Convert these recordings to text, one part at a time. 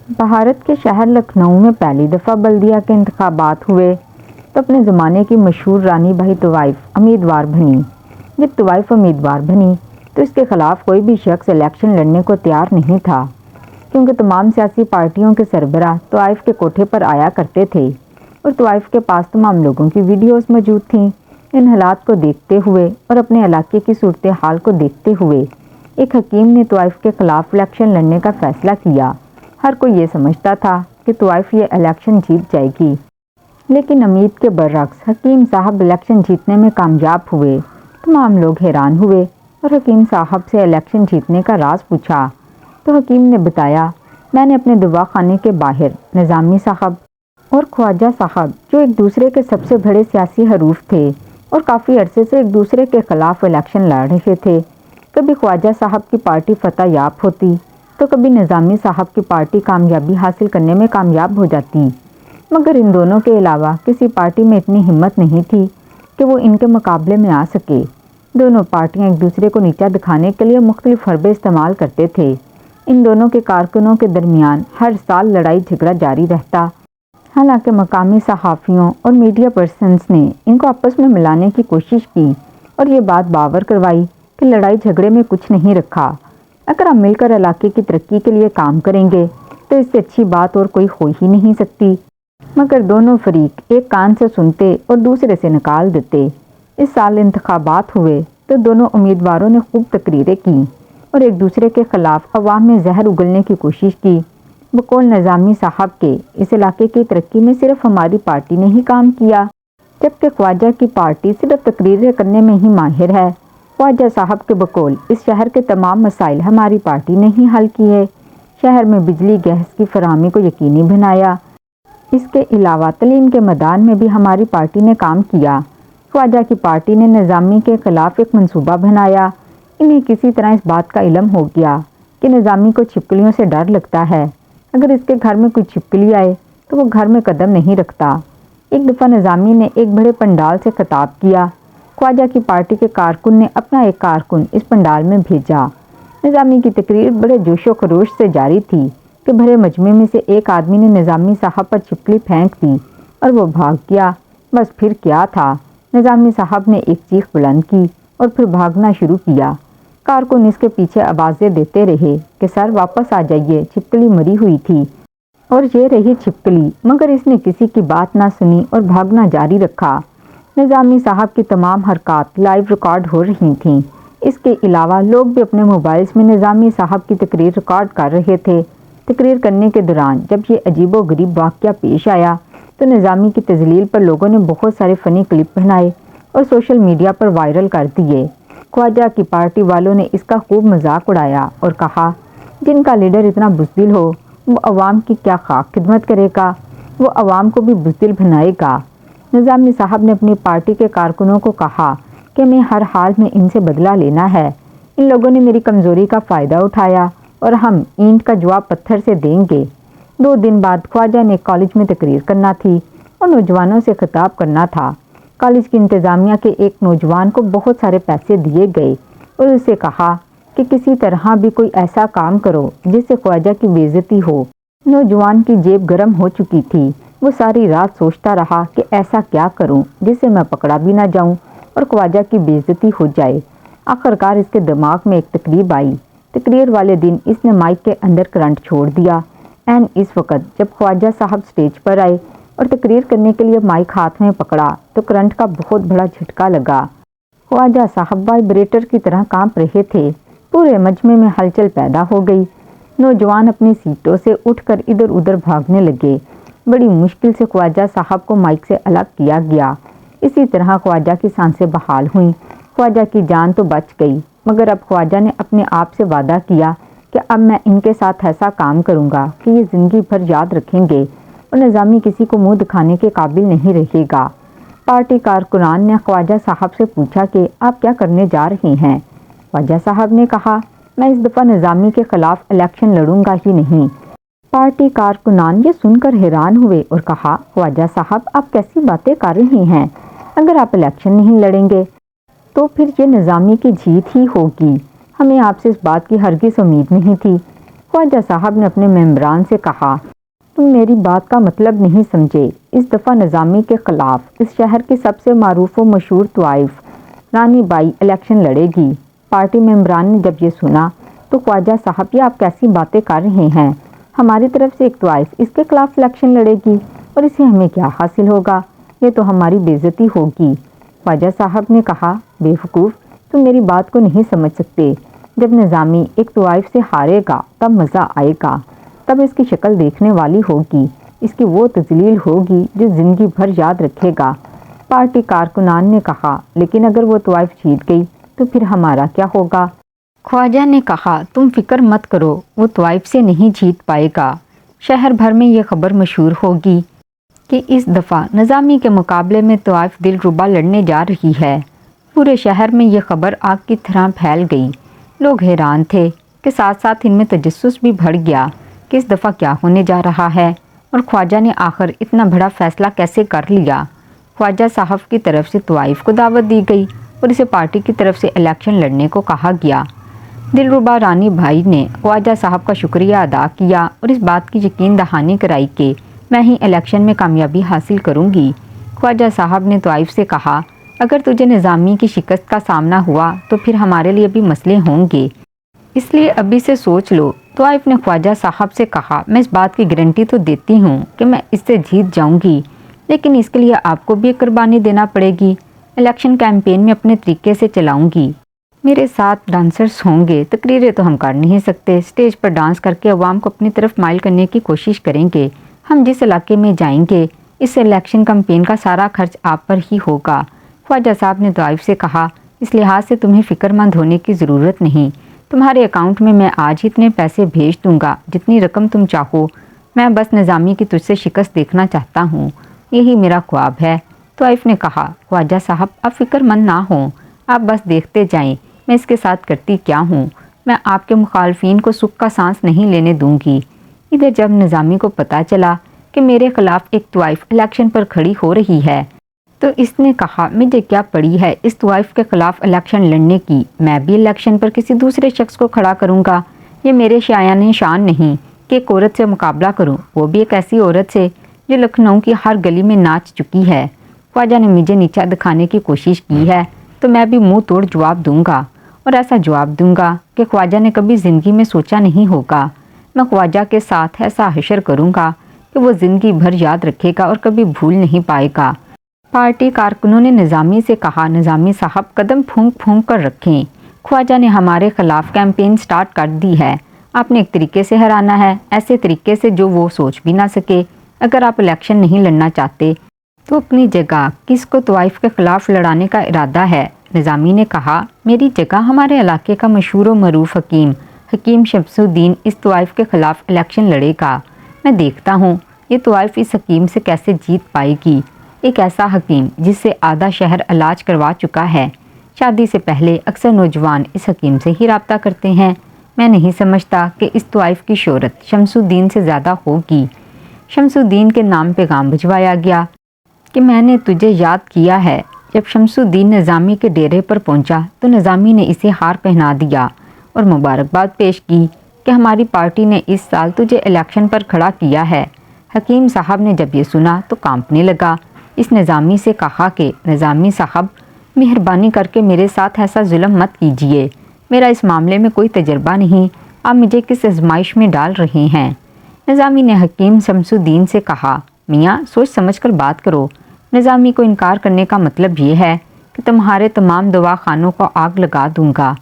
بھارت کے شہر لکھنؤ میں پہلی دفعہ بلدیہ کے انتخابات ہوئے تو اپنے زمانے کی مشہور رانی بھائی طوائف امیدوار بنی۔ جب طوائف امیدوار بنی تو اس کے خلاف کوئی بھی شخص الیکشن لڑنے کو تیار نہیں تھا، کیونکہ تمام سیاسی پارٹیوں کے سربراہ طوائف کے کوٹھے پر آیا کرتے تھے اور طوائف کے پاس تمام لوگوں کی ویڈیوز موجود تھیں۔ ان حالات کو دیکھتے ہوئے اور اپنے علاقے کی صورتحال کو دیکھتے ہوئے ایک حکیم نے طوائف کے خلاف الیکشن لڑنے کا فیصلہ کیا۔ ہر کوئی یہ سمجھتا تھا کہ طوائف یہ الیکشن جیت جائے گی، لیکن امید کے برعکس حکیم صاحب الیکشن جیتنے میں کامیاب ہوئے۔ تمام لوگ حیران ہوئے اور حکیم صاحب سے الیکشن جیتنے کا راز پوچھا تو حکیم نے بتایا، میں نے اپنے دوا خانے کے باہر نظامی صاحب اور خواجہ صاحب، جو ایک دوسرے کے سب سے بڑے سیاسی حریف تھے اور کافی عرصے سے ایک دوسرے کے خلاف الیکشن لڑ رہے تھے، کبھی خواجہ صاحب کی پارٹی فتح یاب ہوتی تو کبھی نظامی صاحب کی پارٹی کامیابی حاصل کرنے میں کامیاب ہو جاتی، مگر ان دونوں کے علاوہ کسی پارٹی میں اتنی ہمت نہیں تھی کہ وہ ان کے مقابلے میں آ سکے۔ دونوں پارٹیاں ایک دوسرے کو نیچا دکھانے کے لیے مختلف حربے استعمال کرتے تھے۔ ان دونوں کے کارکنوں کے درمیان ہر سال لڑائی جھگڑا جاری رہتا، حالانکہ مقامی صحافیوں اور میڈیا پرسنز نے ان کو آپس میں ملانے کی کوشش کی اور یہ بات باور کروائی کہ لڑائی جھگڑے میں کچھ نہیں رکھا، اگر ہم مل کر علاقے کی ترقی کے لیے کام کریں گے تو اس سے اچھی بات اور کوئی ہو ہی نہیں سکتی۔ مگر دونوں فریق ایک کان سے سنتے اور دوسرے سے نکال دیتے۔ اس سال انتخابات ہوئے تو دونوں امیدواروں نے خوب تقریریں کی اور ایک دوسرے کے خلاف عوام میں زہر اگلنے کی کوشش کی۔ بقول نظامی صاحب کے، اس علاقے کی ترقی میں صرف ہماری پارٹی نے ہی کام کیا، جبکہ خواجہ کی پارٹی صرف تقریریں کرنے میں ہی ماہر ہے۔ خواجہ صاحب کے بقول، اس شہر کے تمام مسائل ہماری پارٹی نے ہی حل کیے، شہر میں بجلی گیس کی فراہمی کو یقینی بنایا، اس کے علاوہ تعلیم کے میدان میں بھی ہماری پارٹی نے کام کیا۔ خواجہ کی پارٹی نے نظامی کے خلاف ایک منصوبہ بنایا۔ انہیں کسی طرح اس بات کا علم ہو گیا کہ نظامی کو چھپکلیوں سے ڈر لگتا ہے، اگر اس کے گھر میں کوئی چھپکلی آئے تو وہ گھر میں قدم نہیں رکھتا۔ ایک دفعہ نظامی نے ایک بڑے پنڈال سے خطاب کیا۔ خواجہ کی پارٹی کے کارکن نے اپنا ایک کارکن اس پنڈال میں بھیجا۔ نظامی کی تقریر بڑے جوش و خروش سے جاری تھی کہ بھرے مجمع میں سے ایک آدمی نے نظامی صاحب پر چھپکلی پھینک دی اور وہ بھاگ گیا۔ بس پھر کیا تھا، نظامی صاحب نے ایک چیخ بلند کی اور پھر بھاگنا شروع کیا۔ کارکن اس کے پیچھے آوازیں دیتے رہے کہ سر واپس آ جائیے، چھپکلی مری ہوئی تھی اور یہ رہی چھپکلی، مگر اس نے کسی کی بات نہ سنی اور بھاگنا جاری رکھا۔ نظامی صاحب کی تمام حرکات لائیو ریکارڈ ہو رہی تھیں۔ اس کے علاوہ لوگ بھی اپنے موبائلز میں نظامی صاحب کی تقریر ریکارڈ کر رہے تھے۔ تقریر کرنے کے دوران جب یہ عجیب و غریب واقعہ پیش آیا تو نظامی کی تذلیل پر لوگوں نے بہت سارے فنی کلپ بنائے اور سوشل میڈیا پر وائرل کر دیے۔ خواجہ کی پارٹی والوں نے اس کا خوب مذاق اڑایا اور کہا، جن کا لیڈر اتنا بزدل ہو وہ عوام کی کیا خاک خدمت کرے گا، وہ عوام کو بھی بزدل بنائے گا۔ نظامی صاحب نے اپنی پارٹی کے کارکنوں کو کہا کہ میں ہر حال میں ان سے بدلہ لینا ہے۔ ان لوگوں نے میری کمزوری کا فائدہ اٹھایا اور ہم اینٹ کا جواب پتھر سے دیں گے۔ 2 دن بعد خواجہ نے کالج میں تقریر کرنا تھی اور نوجوانوں سے خطاب کرنا تھا۔ کالج کی انتظامیہ کے ایک نوجوان کو بہت سارے پیسے دیے گئے اور اسے کہا کہ کسی طرح بھی کوئی ایسا کام کرو جس سے خواجہ کی بے عزتی ہو۔ نوجوان کی جیب گرم ہو چکی تھی۔ وہ ساری رات سوچتا رہا کہ ایسا کیا کروں جس سے میں پکڑا بھی نہ جاؤں اور خواجہ کی بے عزتی ہو جائے۔ آخرکار اس کے دماغ میں ایک تقریب آئی۔ تقریر والے دن اس نے مائک کے اندر کرنٹ چھوڑ دیا۔ عین اس وقت جب خواجہ صاحب سٹیج پر آئے اور تقریر کرنے کے لیے مائک ہاتھ میں پکڑا تو کرنٹ کا بہت بڑا جھٹکا لگا۔ خواجہ صاحب وائبریٹر کی طرح کانپ رہے تھے۔ پورے مجمع میں ہلچل پیدا ہو گئی۔ نوجوان اپنی سیٹوں سے اٹھ کر ادھر ادھر بھاگنے لگے۔ بڑی مشکل سے خواجہ صاحب کو مائک سے الگ کیا گیا۔ اسی طرح خواجہ کی سانسیں بحال ہوئیں۔ خواجہ کی جان تو بچ گئی، مگر اب خواجہ نے اپنے آپ سے وعدہ کیا کہ اب میں ان کے ساتھ ایسا کام کروں گا کہ یہ زندگی بھر یاد رکھیں گے اور نظامی کسی کو منہ دکھانے کے قابل نہیں رہے گا۔ پارٹی کارکنان نے خواجہ صاحب سے پوچھا کہ آپ کیا کرنے جا رہے ہیں؟ خواجہ صاحب نے کہا، میں اس دفعہ نظامی کے خلاف الیکشن لڑوں گا ہی نہیں۔ پارٹی کارکنان یہ سن کر حیران ہوئے اور کہا، خواجہ صاحب آپ کیسی باتیں کر رہے ہیں؟ اگر آپ الیکشن نہیں لڑیں گے تو پھر یہ نظامی کی جیت ہی ہوگی۔ ہمیں آپ سے اس بات کی ہرگز امید نہیں تھی۔ خواجہ صاحب نے اپنے ممبران سے کہا، تم میری بات کا مطلب نہیں سمجھے۔ اس دفعہ نظامی کے خلاف اس شہر کی سب سے معروف و مشہور طوائف رانی بائی الیکشن لڑے گی۔ پارٹی ممبران نے جب یہ سنا تو خواجہ صاحب، یہ آپ کیسی باتیں کر رہے ہیں؟ ہماری طرف سے ایک طوائف اس کے خلاف الیکشن لڑے گی اور اسے ہمیں کیا حاصل ہوگا؟ یہ تو ہماری بے عزتی ہوگی۔ خواجہ صاحب نے کہا، بے وقوف، تم میری بات کو نہیں سمجھ سکتے۔ جب نظامی ایک طوائف سے ہارے گا تب مزہ آئے گا، تب اس کی شکل دیکھنے والی ہوگی، اس کی وہ تذلیل ہوگی جو زندگی بھر یاد رکھے گا۔ پارٹی کارکنان نے کہا، لیکن اگر وہ طوائف جیت گئی تو پھر ہمارا کیا ہوگا؟ خواجہ نے کہا، تم فکر مت کرو، وہ طوائف سے نہیں جیت پائے گا۔ شہر بھر میں یہ خبر مشہور ہوگی کہ اس دفعہ نظامی کے مقابلے میں طوائف دلربا لڑنے جا رہی ہے۔ پورے شہر میں یہ خبر آگ کی طرح پھیل گئی۔ لوگ حیران تھے کہ ساتھ ساتھ ان میں تجسس بھی بڑھ گیا کہ اس دفعہ کیا ہونے جا رہا ہے اور خواجہ نے آخر اتنا بڑا فیصلہ کیسے کر لیا۔ خواجہ صاحب کی طرف سے طوائف کو دعوت دی گئی اور اسے پارٹی کی طرف سے الیکشن لڑنے کو کہا گیا۔ دلربا رانی بھائی نے خواجہ صاحب کا شکریہ ادا کیا اور اس بات کی یقین دہانی کرائی کہ میں ہی الیکشن میں کامیابی حاصل کروں گی۔ خواجہ صاحب نے طوائف سے کہا، اگر تجھے نظامی کی شکست کا سامنا ہوا تو پھر ہمارے لیے بھی مسئلے ہوں گے، اس لیے ابھی سے سوچ لو۔ طوائف نے خواجہ صاحب سے کہا، میں اس بات کی گارنٹی تو دیتی ہوں کہ میں اس سے جیت جاؤں گی، لیکن اس کے لیے آپ کو بھی ایک قربانی دینا پڑے گی۔ الیکشن کیمپین میں اپنے طریقے سے چلاؤں گی، میرے ساتھ ڈانسرز ہوں گے۔ تقریریں تو ہم کر نہیں سکتے، اسٹیج پر ڈانس کر کے عوام کو اپنی طرف مائل کرنے کی کوشش کریں گے۔ ہم جس علاقے میں جائیں گے اس الیکشن کیمپین کا سارا خرچ آپ پر ہی ہوگا۔ خواجہ صاحب نے طوائف سے کہا، اس لحاظ سے تمہیں فکر مند ہونے کی ضرورت نہیں، تمہارے اکاؤنٹ میں آج ہی اتنے پیسے بھیج دوں گا جتنی رقم تم چاہو۔ میں بس نظامی کی تجھ سے شکست دیکھنا چاہتا ہوں، یہی میرا خواب ہے۔ طوائف نے کہا، خواجہ صاحب آپ فکر مند نہ ہوں، آپ بس دیکھتے جائیں میں اس کے ساتھ کرتی کیا ہوں۔ میں آپ کے مخالفین کو سکھ کا سانس نہیں لینے دوں گی۔ ادھر جب نظامی کو پتہ چلا کہ میرے خلاف ایک طوائف الیکشن پر کھڑی ہو رہی ہے تو اس نے کہا، مجھے کیا پڑی ہے اس طوائف کے خلاف الیکشن لڑنے کی، میں بھی الیکشن پر کسی دوسرے شخص کو کھڑا کروں گا۔ یہ میرے شایان شان نہیں کہ ایک عورت سے مقابلہ کروں، وہ بھی ایک ایسی عورت سے جو لکھنؤ کی ہر گلی میں ناچ چکی ہے۔ خواجہ نے مجھے نیچا دکھانے کی کوشش کی ہے تو میں بھی منہ توڑ جواب دوں گا، اور ایسا جواب دوں گا کہ خواجہ نے کبھی زندگی میں سوچا نہیں ہوگا۔ میں خواجہ کے ساتھ ایسا حشر کروں گا کہ وہ زندگی بھر یاد رکھے گا اور کبھی بھول نہیں پائے گا۔ پارٹی کارکنوں نے نظامی سے کہا، نظامی صاحب قدم پھونک پھونک کر رکھیں، خواجہ نے ہمارے خلاف کیمپین سٹارٹ کر دی ہے۔ آپ نے ایک طریقے سے ہرانا ہے، ایسے طریقے سے جو وہ سوچ بھی نہ سکے۔ اگر آپ الیکشن نہیں لڑنا چاہتے تو اپنی جگہ کس کو طوائف کے خلاف لڑانے کا ارادہ ہے؟ نظامی نے کہا، میری جگہ ہمارے علاقے کا مشہور و معروف حکیم شمس الدین اس طوائف کے خلاف الیکشن لڑے گا۔ میں دیکھتا ہوں یہ طوائف اس حکیم سے کیسے جیت پائے گی۔ ایک ایسا حکیم جس سے آدھا شہر علاج کروا چکا ہے۔ شادی سے پہلے اکثر نوجوان اس حکیم سے ہی رابطہ کرتے ہیں۔ میں نہیں سمجھتا کہ اس طوائف کی شہرت شمس الدین سے زیادہ ہوگی۔ شمس الدین کے نام پیغام بھجوایا گیا کہ میں نے تجھے یاد کیا ہے۔ جب شمس الدین نظامی کے ڈیرے پر پہنچا تو نظامی نے اسے ہار پہنا دیا اور مبارکباد پیش کی کہ ہماری پارٹی نے اس سال تجھے الیکشن پر کھڑا کیا ہے۔ حکیم صاحب نے جب یہ سنا تو کانپنے لگا۔ اس نظامی سے کہا کہ نظامی صاحب مہربانی کر کے میرے ساتھ ایسا ظلم مت کیجیے، میرا اس معاملے میں کوئی تجربہ نہیں، آپ مجھے کس آزمائش میں ڈال رہے ہیں۔ نظامی نے حکیم شمس الدین سے کہا، میاں سوچ سمجھ کر بات کرو۔ نظامی کو انکار کرنے کا مطلب یہ ہے کہ تمہارے تمام دوا خانوں کو آگ لگا دوں گا،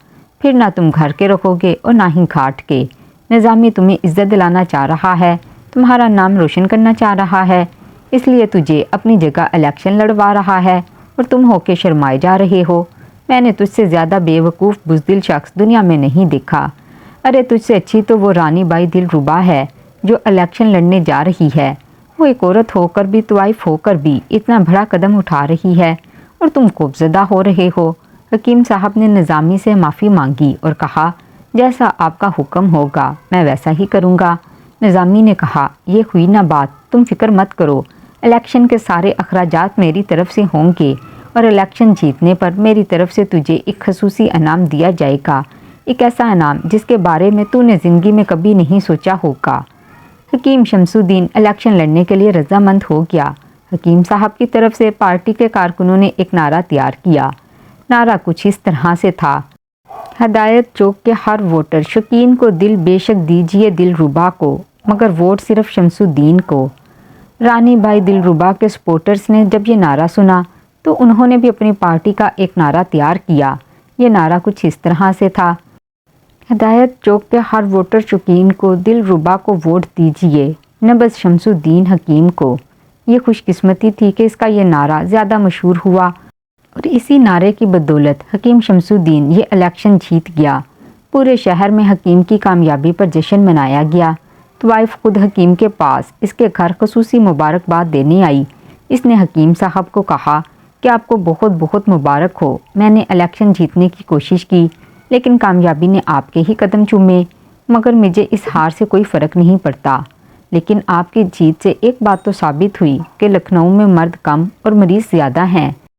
پھر نہ تم گھر کے رکھو گے اور نہ ہی گھاٹ کے۔ نظامی تمہیں عزت دلانا چاہ رہا ہے، تمہارا نام روشن کرنا چاہ رہا ہے، اس لیے تجھے اپنی جگہ الیکشن لڑوا رہا ہے اور تم ہو کے شرمائے جا رہے ہو۔ میں نے تجھ سے زیادہ بے وقوف بزدل شخص دنیا میں نہیں دیکھا۔ ارے تجھ سے اچھی تو وہ رانی بائی دلربا ہے جو الیکشن لڑنے جا رہی ہے۔ وہ ایک عورت ہو کر بھی، طوائف ہو کر بھی اتنا بڑا قدم اٹھا رہی ہے اور تم خوفزدہ ہو رہے ہو۔ حکیم صاحب نے نظامی سے معافی مانگی اور کہا، جیسا آپ کا حکم ہوگا میں ویسا ہی کروں گا۔ نظامی نے کہا، یہ ہوئی نہ بات، تم فکر مت کرو، الیکشن کے سارے اخراجات میری طرف سے ہوں گے اور الیکشن جیتنے پر میری طرف سے تجھے ایک خصوصی انعام دیا جائے گا۔ ایک ایسا انعام جس کے بارے میں تو نے زندگی میں کبھی نہیں سوچا ہوگا۔ حکیم شمس الدین الیکشن لڑنے کے لیے رضامند ہو گیا۔ حکیم صاحب کی طرف سے پارٹی کے کارکنوں نے ایک نعرہ تیار کیا۔ نعرہ کچھ اس طرح سے تھا: ہدایت چوک کے ہر ووٹر شوقین کو دل بے شک دیجئے دلربا کو، مگر ووٹ صرف شمس الدین کو۔ رانی بھائی دلربا کے سپورٹرز نے جب یہ نعرہ سنا تو انہوں نے بھی اپنی پارٹی کا ایک نعرہ تیار کیا۔ یہ نعرہ کچھ اس طرح سے تھا: ہدایت چوک کے ہر ووٹر شوقین کو دلربا کو ووٹ دیجئے، نبض شمس الدین حکیم کو۔ یہ خوش قسمتی تھی کہ اس کا یہ نعرہ زیادہ مشہور ہوا اور اسی نعرے کی بدولت حکیم شمس الدین یہ الیکشن جیت گیا۔ پورے شہر میں حکیم کی کامیابی پر جشن منایا گیا۔ طوائف خود حکیم کے پاس اس کے گھر خصوصی مبارکباد دینے آئی۔ اس نے حکیم صاحب کو کہا کہ آپ کو بہت بہت مبارک ہو، میں نے الیکشن جیتنے کی کوشش کی لیکن کامیابی نے آپ کے ہی قدم چومے، مگر مجھے اس ہار سے کوئی فرق نہیں پڑتا۔ لیکن آپ کی جیت سے ایک بات تو ثابت ہوئی کہ لکھنؤ میں مرد کم اور مریض زیادہ ہیں۔